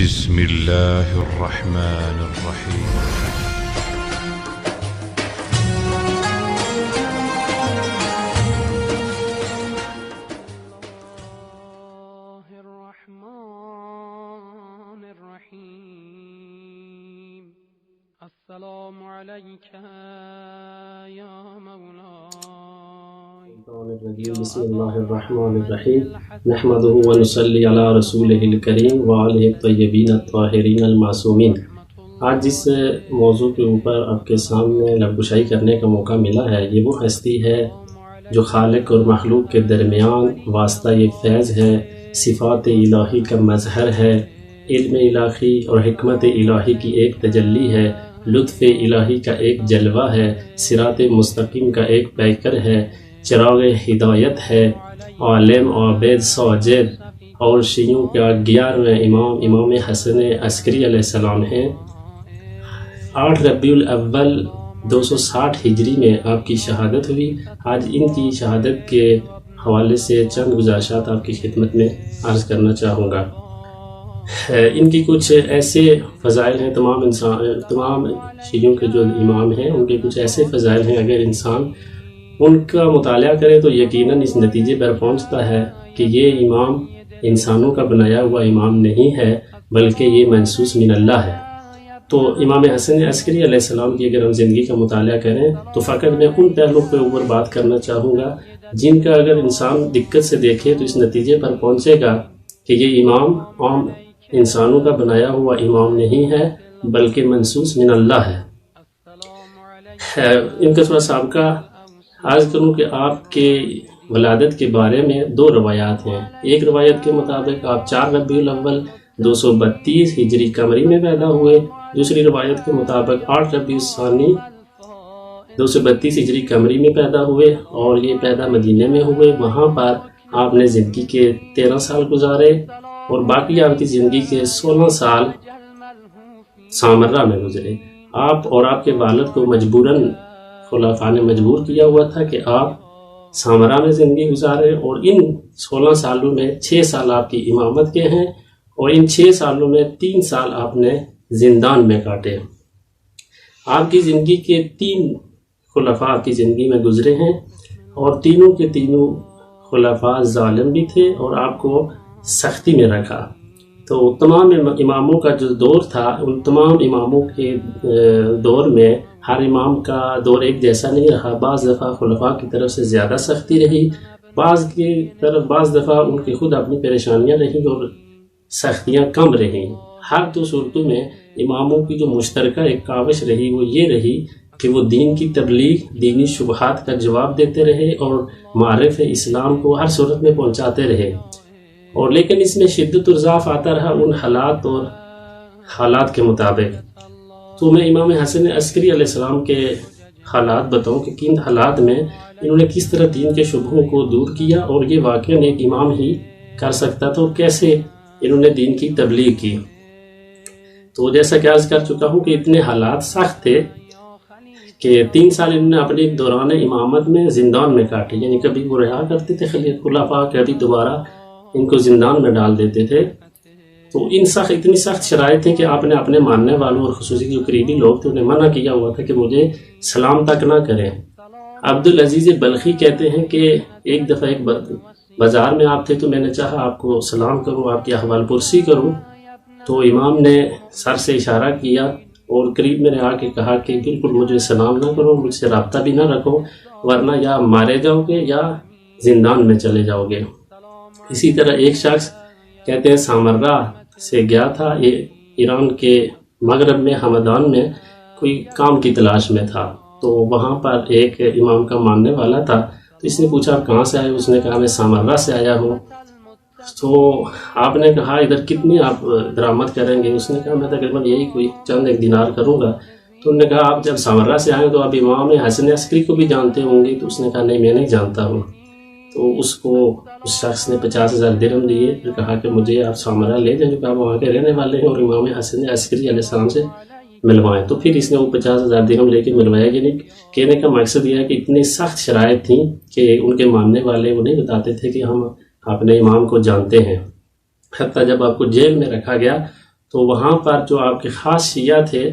بسم الله الرحمن الرحيم. السلام عليك يا مولاي. بسم الله الرحمن الرحیم نحمده ونصلی علی رسولہ الکریم وآلہ الطیبین الطاہرین المعصومین۔ آج جس موضوع کے اوپر آپ کے سامنے لب گشائی کرنے کا موقع ملا ہے، یہ وہ ہستی ہے جو خالق اور مخلوق کے درمیان واسطہ یہ فیض ہے، صفات الہی کا مظہر ہے، علم الہی اور حکمت الہی کی ایک تجلی ہے، لطف الہی کا ایک جلوہ ہے، صراط مستقیم کا ایک پیکر ہے، چراغ ہدایت ہے، عالم عابد ساجد اور شیعوں کا 11ویں امام حسن عسکری علیہ السلام ہیں۔ 8 ربیع الاول 260 ہجری میں آپ کی شہادت ہوئی۔ آج ان کی شہادت کے حوالے سے چند گزارشات آپ کی خدمت میں عرض کرنا چاہوں گا۔ ان کی کچھ ایسے فضائل ہیں، تمام شیعوں کے جو امام ہیں ان کے کچھ ایسے فضائل ہیں، اگر انسان ان کا مطالعہ کرے تو یقیناً اس نتیجے پر پہنچتا ہے کہ یہ امام انسانوں کا بنایا ہوا امام نہیں ہے، بلکہ یہ منصوص من اللہ ہے۔ تو امام حسن عسکری علیہ السلام کی اگر ہم زندگی کا مطالعہ کریں تو فقط میں ان پہلوؤں کے اوپر بات کرنا چاہوں گا جن کا اگر انسان دقت سے دیکھے تو اس نتیجے پر پہنچے گا کہ یہ امام عام انسانوں کا بنایا ہوا امام نہیں ہے، بلکہ منصوص من اللہ ہے۔ ان کا تھوڑا سابقہ عرض کروں کہ آپ کے ولادت کے بارے میں 2 روایات ہیں۔ ایک روایت کے مطابق آپ 4 ربیع الاول 232 ہجری قمری میں پیدا ہوئے، دوسری روایت کے مطابق 8 ربیع الثانی 232 ہجری قمری میں پیدا ہوئے اور یہ پیدا مدینے میں ہوئے۔ وہاں پر آپ نے زندگی کے 13 سال گزارے اور باقی آپ کی زندگی کے 16 سال سامرہ میں گزرے۔ آپ اور آپ کے والد کو مجبوراً خلفاء نے مجبور کیا ہوا تھا کہ آپ سامرہ میں زندگی گزاریں، اور ان 16 سالوں میں 6 سال آپ کی امامت کے ہیں اور ان 6 سالوں میں 3 سال آپ نے زندان میں کاٹے۔ آپ کی زندگی کے 3 خلفاء آپ کی زندگی میں گزرے ہیں اور تینوں کے تینوں خلفاء ظالم بھی تھے اور آپ کو سختی میں رکھا۔ تو تمام اماموں کا جو دور تھا، ان تمام اماموں کے دور میں ہر امام کا دور ایک جیسا نہیں رہا۔ بعض دفعہ خلفاء کی طرف سے زیادہ سختی رہی، بعض دفعہ ان کی خود اپنی پریشانیاں رہیں اور سختیاں کم رہیں۔ ہر 2 صورتوں میں اماموں کی جو مشترکہ ایک کاوش رہی وہ یہ رہی کہ وہ دین کی تبلیغ، دینی شبہات کا جواب دیتے رہے اور معرف اسلام کو ہر صورت میں پہنچاتے رہے، اور لیکن اس میں شدت اور ضعف آتا رہا ان حالات کے مطابق۔ تو میں امام حسن عسکری علیہ السلام کے حالات بتاؤں کہ کن حالات میں انہوں نے کس طرح دین کے شبہوں کو دور کیا، اور یہ واقعاً ایک امام ہی کر سکتا تھا، اور کیسے انہوں نے دین کی تبلیغ کی۔ تو جیسا کہ عرض کر چکا ہوں کہ اتنے حالات سخت تھے کہ 3 سال انہوں نے اپنے دوران امامت میں زندان میں کاٹے، یعنی کبھی وہ رہا کرتے تھے خلفاء، کبھی دوبارہ ان کو زندان میں ڈال دیتے تھے۔ تو اتنی سخت شرائط تھیں کہ آپ نے اپنے ماننے والوں اور خصوصی جو قریبی لوگ تھے انہیں منع کیا ہوا تھا کہ مجھے سلام تک نہ کریں۔ عبدالعزیز بلخی کہتے ہیں کہ ایک دفعہ ایک بازار میں آپ تھے تو میں نے چاہا آپ کو سلام کروں، آپ کی احوال پرسی کروں، تو امام نے سر سے اشارہ کیا اور قریب میں نے آ کے کہا کہ بالکل مجھے سلام نہ کرو، مجھ سے رابطہ بھی نہ رکھو، ورنہ یا مارے جاؤ گے یا زندان میں چلے جاؤ گے۔ اسی طرح ایک شخص کہتے ہیں سامرہ سے گیا تھا، یہ ایران کے مغرب میں ہمدان میں کوئی کام کی تلاش میں تھا، تو وہاں پر ایک امام کا ماننے والا تھا، تو اس نے پوچھا آپ کہاں سے آئے؟ اس نے کہا میں سامرہ سے آیا ہوں۔ تو آپ نے کہا ادھر کتنی آپ درآمد کریں گے؟ اس نے کہا میں تقریباً یہی کوئی چند 1 دینار کروں گا۔ تو انہوں نے کہا آپ جب سامرہ سے آئے تو آپ امام حسن عسکری کو بھی جانتے ہوں گے؟ تو اس نے کہا نہیں میں نہیں جانتا ہوں۔ تو اس شخص نے 50,000 درہم دیے، پھر کہا کہ مجھے آپ سامرہ لے جائیں جو کہ آپ وہاں کے رہنے والے ہیں اور امام حسن عسکری علیہ السلام سے ملوائیں۔ تو پھر اس نے وہ 50,000 درہم لے کے ملوایا۔ یعنی کہنے کا مقصد یہ ہے کہ اتنی سخت شرائط تھیں کہ ان کے ماننے والے وہ نہیں بتاتے تھے کہ ہم اپنے امام کو جانتے ہیں۔ حتیٰ جب آپ کو جیل میں رکھا گیا تو وہاں پر جو آپ کے خاص شیعہ تھے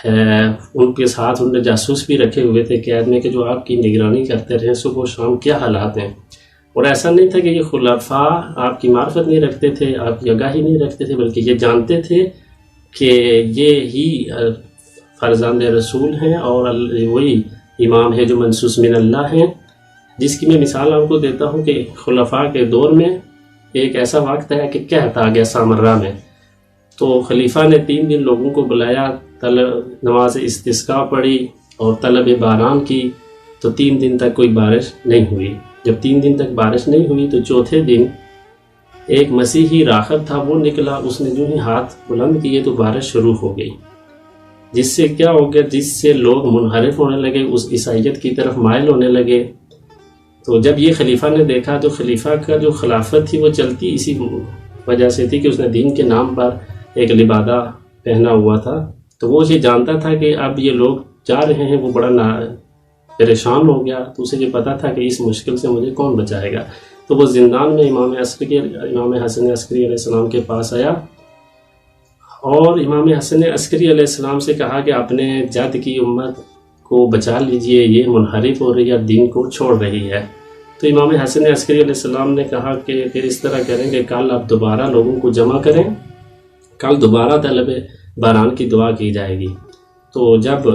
ان کے ساتھ انہوں نے جاسوس بھی رکھے ہوئے تھے قید میں کہ جو آپ کی نگرانی کرتے رہے صبح و شام کیا حالات ہیں. اور ایسا نہیں تھا کہ یہ خلفاء آپ کی معرفت نہیں رکھتے تھے، آپ کی آگاہی نہیں رکھتے تھے، بلکہ یہ جانتے تھے کہ یہ ہی فرزند رسول ہیں اور وہی امام ہے جو منصوص من اللہ ہیں. جس کی میں مثال آپ کو دیتا ہوں کہ خلفاء کے دور میں ایک ایسا وقت ہے کہ قحط آ گیا سامرہ میں، تو خلیفہ نے 3 دن لوگوں کو بلایا، نماز استسقاء پڑھی اور طلب باران کی، تو 3 دن تک کوئی بارش نہیں ہوئی. جب 3 دن تک بارش نہیں ہوئی تو چوتھے دن ایک مسیحی راغب تھا، وہ نکلا، اس نے جو ہی ہاتھ بلند کیے تو بارش شروع ہو گئی. جس سے کیا ہو گیا، جس سے لوگ منحرف ہونے لگے، اس عیسائیت کی طرف مائل ہونے لگے. تو جب یہ خلیفہ نے دیکھا تو خلیفہ کا جو خلافت تھی وہ چلتی اسی وجہ سے تھی کہ اس نے دین کے نام پر ایک لبادہ پہنا ہوا تھا. تو وہ یہ جانتا تھا کہ اب یہ لوگ جا رہے ہیں، وہ بڑا پریشان ہو گیا. تو اسے یہ پتا تھا کہ اس مشکل سے مجھے کون بچائے گا. تو وہ زندان میں امام حسن عسکری علیہ السلام کے پاس آیا اور امام حسن عسکری علیہ السلام سے کہا کہ اپنے جد کی امت کو بچا لیجئے، یہ منحرف ہو رہی ہے، دین کو چھوڑ رہی ہے. تو امام حسن عسکری علیہ السلام نے کہا کہ پھر اس طرح کریں کہ کل آپ دوبارہ لوگوں کو جمع کریں، کل دوبارہ طلب باران کی دعا کی جائے گی. تو جب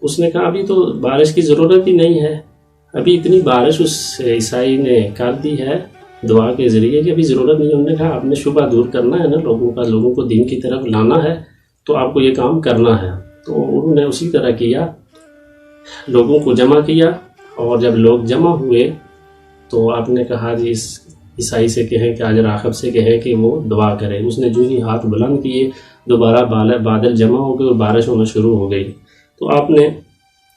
اس نے کہا ابھی تو بارش کی ضرورت ہی نہیں ہے، ابھی اتنی بارش اس عیسائی نے کر دی ہے دعا کے ذریعے کہ ابھی ضرورت نہیں. انہوں نے کہا آپ نے شبہ دور کرنا ہے نا لوگوں کو دین کی طرف لانا ہے، تو آپ کو یہ کام کرنا ہے. تو انہوں نے اسی طرح کیا، لوگوں کو جمع کیا. اور جب لوگ جمع ہوئے تو آپ نے کہا جی اس عیسائی سے کہیں کہ آج راغب سے کہیں کہ وہ دعا کرے. اس نے جو ہی ہاتھ بلند کیے دوبارہ بادل جمع ہو گئے اور بارش ہونا شروع ہو گئی. تو آپ نے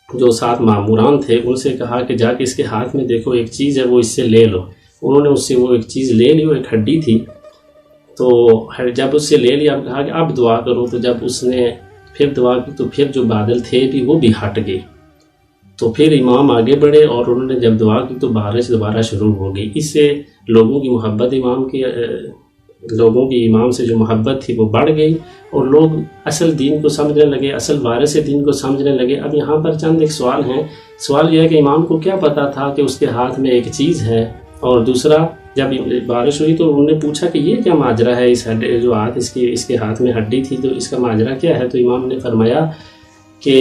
جو 7 ماموران تھے ان سے کہا کہ جا کے اس کے ہاتھ میں دیکھو ایک چیز ہے، وہ اس سے لے لو. انہوں نے اس سے وہ ایک چیز لے لی، وہ ایک ہڈی تھی. تو جب اس سے لے لیا، آپ کہا کہ اب دعا کرو. تو جب اس نے پھر دعا کی تو پھر جو بادل تھے بھی وہ بھی ہٹ گئے. تو پھر امام آگے بڑھے اور انہوں نے جب دعا کی تو بارش دوبارہ شروع ہو گئی. اس سے لوگوں کی محبت لوگوں کی امام سے جو محبت تھی وہ بڑھ گئی اور لوگ اصل دین کو سمجھنے لگے، اصل وارث دین کو سمجھنے لگے. اب یہاں پر چند ایک سوال ہیں. سوال یہ ہے کہ امام کو کیا پتا تھا کہ اس کے ہاتھ میں ایک چیز ہے، اور دوسرا جب بارش ہوئی تو انہوں نے پوچھا کہ یہ کیا ماجرا ہے، اس جو ہاتھ اس کے ہاتھ میں ہڈی تھی تو اس کا ماجرا کیا ہے. تو امام نے فرمایا کہ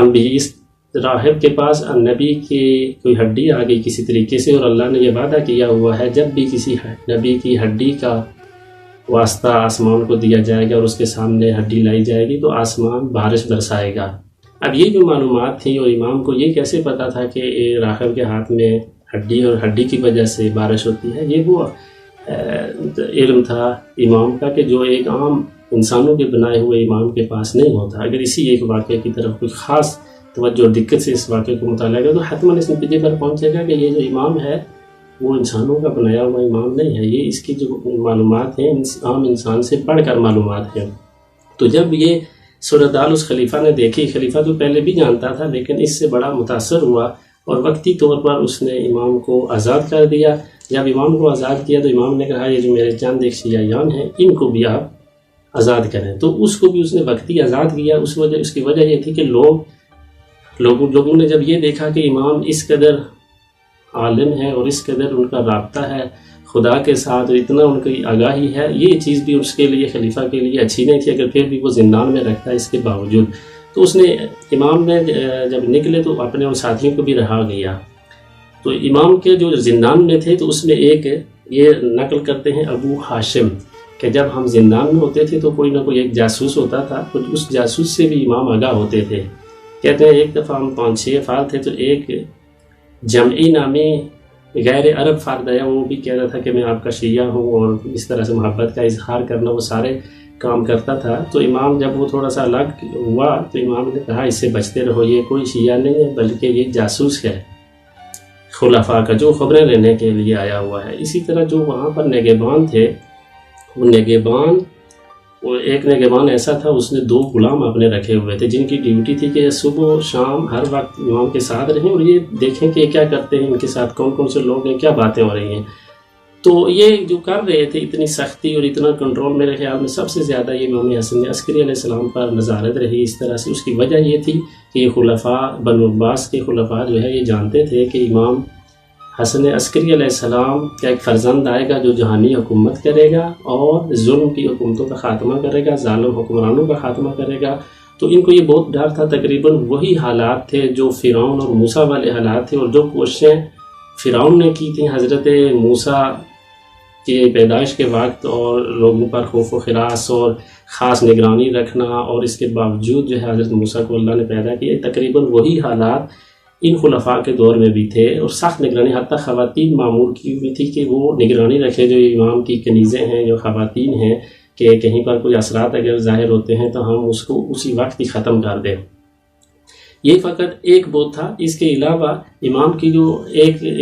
اس راہب کے پاس نبی کی کوئی ہڈی آ گئی کسی طریقے سے، اور اللہ نے یہ وعدہ کیا ہوا ہے جب بھی کسی نبی کی ہڈی کا واسطہ آسمان کو دیا جائے گا اور اس کے سامنے ہڈی لائی جائے گی تو آسمان بارش برسائے گا. اب یہ جو معلومات تھیں اور امام کو یہ کیسے پتا تھا کہ راغب کے ہاتھ میں ہڈی اور ہڈی کی وجہ سے بارش ہوتی ہے، یہ وہ علم تھا امام کا کہ جو ایک عام انسانوں کے بنائے ہوئے امام کے پاس نہیں ہوتا. اگر اسی ایک واقعے کی طرف کوئی خاص توجہ اور دقت سے اس واقعے کو مطالعہ کرے تو حتماً اس نتیجے پر پہنچے گا کہ یہ جو امام ہے وہ انسانوں کا بنایا ہوا امام نہیں ہے، یہ اس کی جو معلومات ہیں عام انسان سے بڑھ کر معلومات ہیں. تو جب یہ صورتحال اس خلیفہ نے دیکھی، خلیفہ تو پہلے بھی جانتا تھا لیکن اس سے بڑا متاثر ہوا اور وقتی طور پر اس نے امام کو آزاد کر دیا. جب امام کو آزاد کیا تو امام نے کہا یہ جو میرے چند ایک شیعیان ہیں ان کو بھی آپ آزاد کریں. تو اس کو بھی اس نے وقتی آزاد کیا. اس کی وجہ یہ تھی کہ لوگوں نے جب یہ دیکھا کہ امام اس قدر عالم ہے اور اس قدر ان کا رابطہ ہے خدا کے ساتھ اور اتنا ان کی آگاہی ہے، یہ چیز بھی اس کے لیے خلیفہ کے لیے اچھی نہیں تھی اگر پھر بھی وہ زندان میں رکھتا ہے اس کے باوجود. تو امام نے جب نکلے تو اپنے ان ساتھیوں کو بھی رہا گیا. تو امام کے جو زندان میں تھے تو اس میں ایک یہ نقل کرتے ہیں ابو ہاشم کہ جب ہم زندان میں ہوتے تھے تو کوئی نہ کوئی ایک جاسوس ہوتا تھا، اس جاسوس سے بھی امام آگاہ ہوتے تھے. کہتے ہیں ایک دفعہ ہم 5-6 افراد تھے تو ایک جمعی نامی غیر عرب فرد آیا، وہ بھی کہہ رہا تھا کہ میں آپ کا شیعہ ہوں اور اس طرح سے محبت کا اظہار کرنا وہ سارے کام کرتا تھا. تو امام جب وہ تھوڑا سا الگ ہوا تو امام نے کہا اس سے بچتے رہو، یہ کوئی شیعہ نہیں ہے بلکہ یہ جاسوس ہے خلفاء کا جو خبریں لینے کے لیے آیا ہوا ہے. اسی طرح جو وہاں پر نگہبان تھے وہ ایک نگہبان ایسا تھا اس نے 2 غلام اپنے رکھے ہوئے تھے جن کی ڈیوٹی تھی کہ صبح و شام ہر وقت امام کے ساتھ رہیں اور یہ دیکھیں کہ کیا کرتے ہیں، ان کے ساتھ کون کون سے لوگ ہیں، کیا باتیں ہو رہی ہیں. تو یہ جو کر رہے تھے اتنی سختی اور اتنا کنٹرول، میرے خیال میں سب سے زیادہ یہ امام حسن عسکری علیہ السلام پر نظارت رہی اس طرح سے۔ اس کی وجہ یہ تھی کہ یہ خلفاء بنو عباس کے خلفاء جو ہے یہ جانتے تھے کہ امام حسن عسکری علیہ السلام کا ایک فرزند آئے گا جو جہانی حکومت کرے گا اور ظلم کی حکومتوں کا خاتمہ کرے گا، ظالم حکمرانوں کا خاتمہ کرے گا۔ تو ان کو یہ بہت ڈر تھا، تقریباً وہی حالات تھے جو فرعون اور موسیٰ والے حالات تھے، اور جو کوششیں فرعون نے کی تھیں حضرت موسیٰ کی پیدائش کے وقت، اور لوگوں پر خوف و ہراس اور خاص نگرانی رکھنا، اور اس کے باوجود جو ہے حضرت موسیٰ کو اللہ نے پیدا کیا، تقریباً وہی حالات ان خلفاء کے دور میں بھی تھے، اور سخت نگرانی حتیٰ خواتین معمور کی ہوئی تھی کہ وہ نگرانی رکھے جو امام کی کنیزیں ہیں، جو خواتین ہیں، کہ کہیں پر کوئی اثرات اگر ظاہر ہوتے ہیں تو ہم اس کو اسی وقت ہی ختم کر دیں۔ یہ فقط ایک بات تھا۔ اس کے علاوہ امام کی جو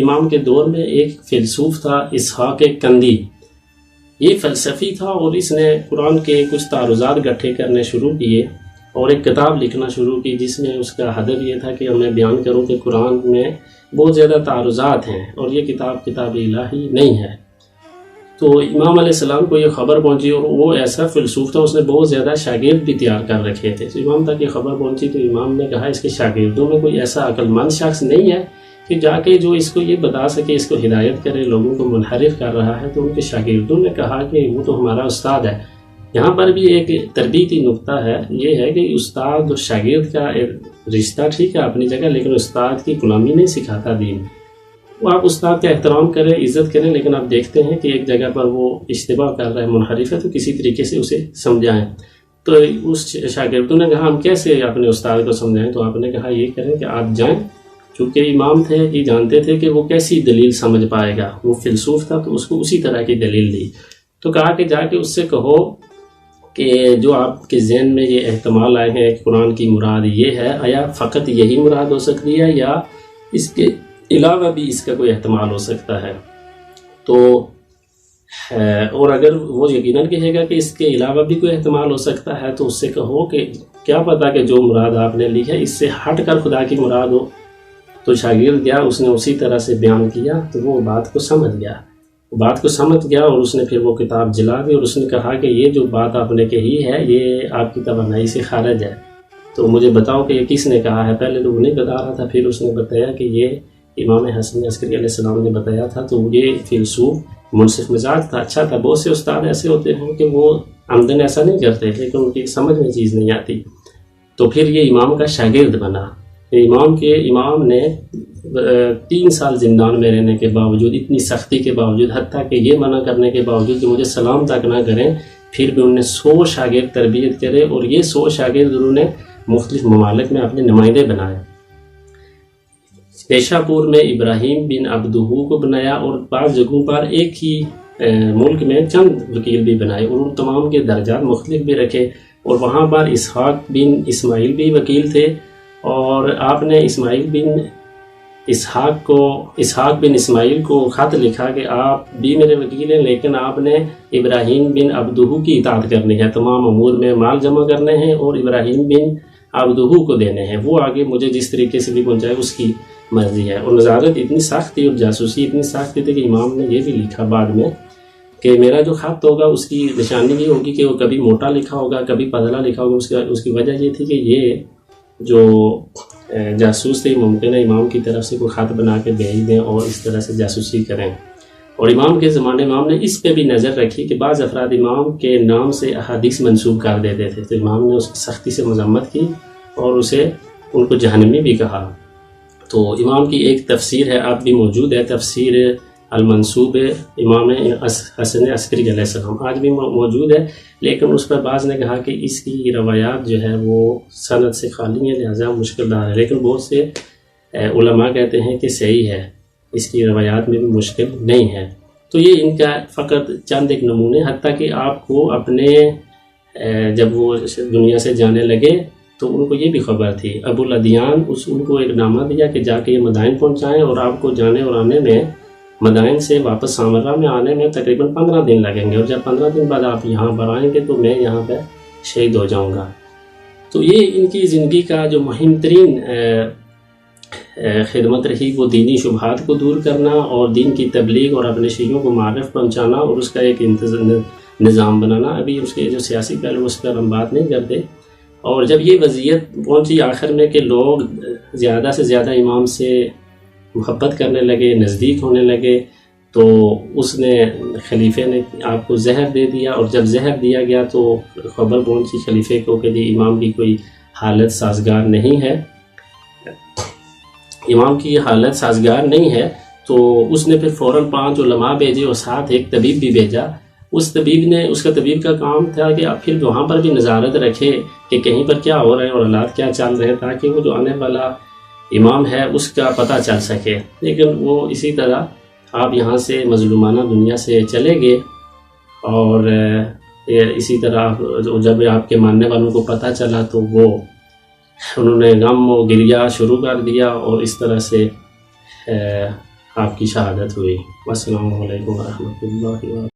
امام کے دور میں ایک فیلسوف تھا اسحاق کندی، یہ فلسفی تھا، اور اس نے قرآن کے کچھ تعارضات گٹھے کرنے شروع کیے اور ایک کتاب لکھنا شروع کی، جس میں اس کا ہدف یہ تھا کہ میں بیان کروں کہ قرآن میں بہت زیادہ تعارضات ہیں اور یہ کتاب الہی نہیں ہے۔ تو امام علیہ السلام کو یہ خبر پہنچی، اور وہ ایسا فیلسوف تھا، اس نے بہت زیادہ شاگرد بھی تیار کر رکھے تھے۔ تو امام تک یہ خبر پہنچی تو امام نے کہا اس کے شاگردوں میں کوئی ایسا عقل مند شخص نہیں ہے کہ جا کے جو اس کو یہ بتا سکے، اس کو ہدایت کرے، لوگوں کو منحرف کر رہا ہے۔ تو ان کے شاگردوں نے کہا کہ وہ تو ہمارا استاد ہے۔ یہاں پر بھی ایک تربیتی نقطہ ہے، یہ ہے کہ استاد اور شاگرد کا رشتہ ٹھیک ہے اپنی جگہ، لیکن استاد کی غلامی نہیں سکھاتا دین۔ وہ آپ استاد کا احترام کریں، عزت کریں، لیکن آپ دیکھتے ہیں کہ ایک جگہ پر وہ اشتباہ کر رہا ہے، منحرف ہے، تو کسی طریقے سے اسے سمجھائیں۔ تو اس شاگردوں نے کہا ہم کیسے اپنے استاد کو سمجھائیں؟ تو آپ نے کہا یہ کریں کہ آپ جائیں، چونکہ امام تھے یہ جانتے تھے کہ وہ کیسی دلیل سمجھ پائے گا، وہ فیلسوف تھا تو اس کو اسی طرح کی دلیل دی۔ تو کہا کہ جا کے اس سے کہو کہ جو آپ کے ذہن میں یہ احتمال آئے ہیں کہ قرآن کی مراد یہ ہے، آیا فقط یہی مراد ہو سکتی ہے یا اس کے علاوہ بھی اس کا کوئی احتمال ہو سکتا ہے؟ تو اور اگر وہ یقیناً کہے گا کہ اس کے علاوہ بھی کوئی احتمال ہو سکتا ہے تو اس سے کہو کہ کیا پتہ کہ جو مراد آپ نے لی ہے اس سے ہٹ کر خدا کی مراد ہو۔ تو شاگرد گیا، اس نے اسی طرح سے بیان کیا تو وہ بات کو سمجھ گیا اور اس نے پھر وہ کتاب جلا دی، اور اس نے کہا کہ یہ جو بات آپ نے کہی ہے یہ آپ کی توانائی سے خارج ہے، تو مجھے بتاؤ کہ یہ کس نے کہا ہے۔ پہلے تو وہ نہیں بتا رہا تھا، پھر اس نے بتایا کہ یہ امام حسن عسکری علیہ السلام نے بتایا تھا۔ تو یہ فیلسوف منصف مزاج تھا، اچھا تھا۔ بہت سے استاد ایسے ہوتے ہیں کہ وہ عمدن ایسا نہیں کرتے لیکن ان کی سمجھ میں چیز نہیں آتی، تو پھر یہ امام کا شاگرد بنا۔ امام نے 3 سال زندان میں رہنے کے باوجود، اتنی سختی کے باوجود، حتیٰ کہ یہ منع کرنے کے باوجود کہ مجھے سلام تک نہ کریں، پھر بھی انہوں نے 100 شاگرد تربیت کرے، اور یہ 100 شاگرد انہوں نے مختلف ممالک میں اپنے نمائندے بنائے۔ پیشہ پور میں ابراہیم بن عبدہو کو بنایا، اور بعض جگہوں پر ایک ہی ملک میں چند وکیل بھی بنائے، انہوں تمام کے درجات مختلف بھی رکھے، اور وہاں پر اسحاق بن اسماعیل بھی وکیل تھے، اور آپ نے اسحاق بن اسماعیل کو خط لکھا کہ آپ بھی میرے وکیل ہیں، لیکن آپ نے ابراہیم بن عبدہو کی اطاعت کرنی ہے، تمام امور میں مال جمع کرنے ہیں اور ابراہیم بن عبدہو کو دینے ہیں، وہ آگے مجھے جس طریقے سے بھی پہنچائے اس کی مرضی ہے۔ اور نظارت اتنی سخت تھی اور جاسوسی اتنی سخت تھی کہ امام نے یہ بھی لکھا بعد میں کہ میرا جو خط ہوگا اس کی نشانی یہ ہوگی کہ وہ کبھی موٹا لکھا ہوگا، کبھی پتلا لکھا ہوگا۔ اس کی وجہ یہ تھی کہ یہ جو جاسوس تھے ممکن ہے امام کی طرف سے کوئی خط بنا کے بھیج دیں اور اس طرح سے جاسوسی کریں۔ اور امام کے زمانے امام نے اس پہ بھی نظر رکھی کہ بعض افراد امام کے نام سے احادیث منسوب کر دیتے تھے، تو امام نے اس کی سختی سے مذمت کی اور ان کو جہنمی بھی کہا۔ تو امام کی ایک تفسیر ہے، اب بھی موجود ہے، تفسیر المنسوب امام حسن عسکری علیہ السلام، آج بھی موجود ہے، لیکن اس پر بعض نے کہا کہ اس کی روایات جو ہے وہ سند سے خالی ہے، لہذا مشکل دار ہے، لیکن بہت سے علماء کہتے ہیں کہ صحیح ہے، اس کی روایات میں بھی مشکل نہیں ہے۔ تو یہ ان کا فقط چند ایک نمونے، حتیٰ کہ آپ کو اپنے جب وہ دنیا سے جانے لگے تو ان کو یہ بھی خبر تھی، ابو الادیان ان کو ایک نامہ دیا کہ جا کے یہ مدائن پہنچائیں، اور آپ کو جانے اور آنے میں مدائن سے واپس سامرا میں آنے میں تقریباً 15 دن لگیں گے، اور جب 15 دن بعد آپ یہاں پر آئیں گے تو میں یہاں پہ شہید ہو جاؤں گا۔ تو یہ ان کی زندگی کا جو مہم ترین خدمت رہی وہ دینی شبہات کو دور کرنا اور دین کی تبلیغ اور اپنے شیعوں کو معرف پہنچانا اور اس کا ایک نظام بنانا. ابھی اس کے جو سیاسی پہلو اس پر ہم بات نہیں کرتے. اور جب یہ وضعیت پہنچی آخر میں کہ لوگ زیادہ سے زیادہ امام سے محبت کرنے لگے، نزدیک ہونے لگے، تو اس نے خلیفے نے آپ کو زہر دے دیا. اور جب زہر دیا گیا تو خبر پہنچی خلیفے کو کہ جی امام کی کوئی حالت سازگار نہیں ہے، امام کی یہ حالت سازگار نہیں ہے. تو اس نے پھر فوراً 5 علماء بھیجے اور ساتھ ایک طبیب بھی بھیجا. اس کا طبیب کا کام تھا کہ آپ پھر وہاں پر بھی نظارت رکھے کہ کہیں پر کیا ہو رہے ہیں اور حالات کیا چل رہے ہیں، تاکہ وہ جو آنے والا امام ہے اس کا پتہ چل سکے. لیکن وہ اسی طرح آپ یہاں سے مظلومانہ دنیا سے چلے گئے، اور اسی طرح جب آپ کے ماننے والوں کو پتہ چلا تو انہوں نے غم و گریہ شروع کر دیا، اور اس طرح سے آپ کی شہادت ہوئی. السلام علیکم ورحمۃ اللہ وبرکاتہ.